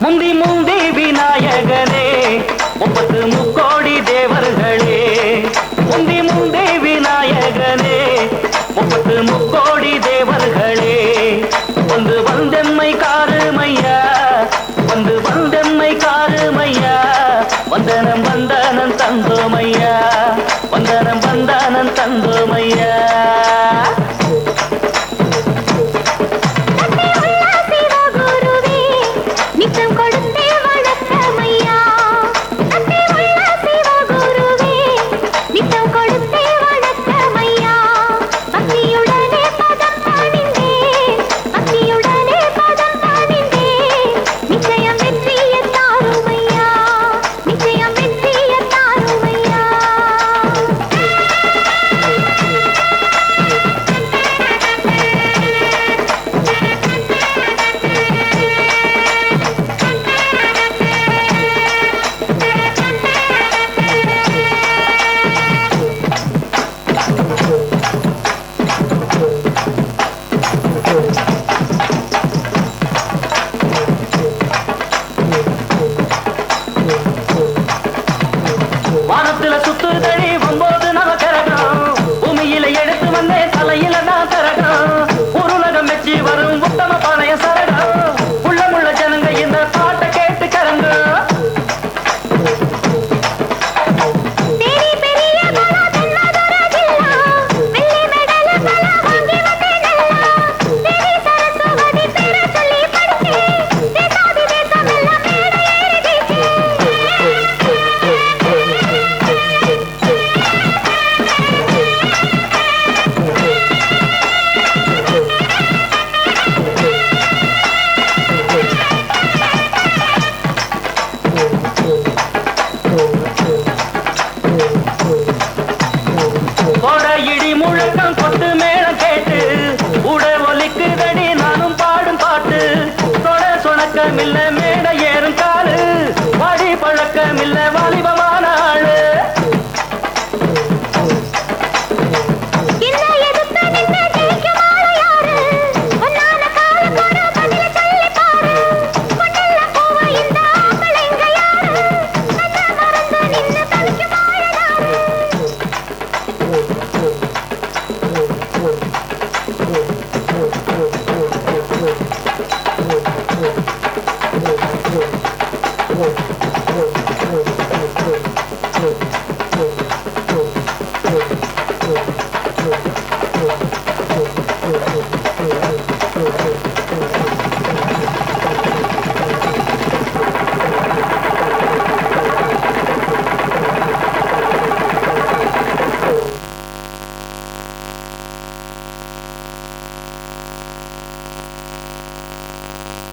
முந்தி முந்தி விநாயகனே முப்பத்து முக்கோடி தேவர்களே முந்தி முந்தி விநாயகனே முப்பத்து முக்கோடி தேவர்களே வந்து வந்தெம்மை காருமையா வந்து வந்தெம்மை காருமையா வந்தனம் வந்தனம் தந்தோமையா வந்தனம் வந்தனம் தந்தோமையா வானத்துல சுத்துதடி ஒன்பது நவகரகம் பூமியில எடுத்து வந்தே தலையில நான் தரகம் உருளகம் மெச்சி வரும் உத்தம பாளைய சரகம் உள்ளமுள்ள ஜனங்க இந்த பாட்டை கேட்டு கரங்க இடி முழக்கம் கொட்டு மேளம் கேட்டு உட ஒலிக்குதடி நானும் பாடும் பாட்டு தொட சொணக்கம் இல்ல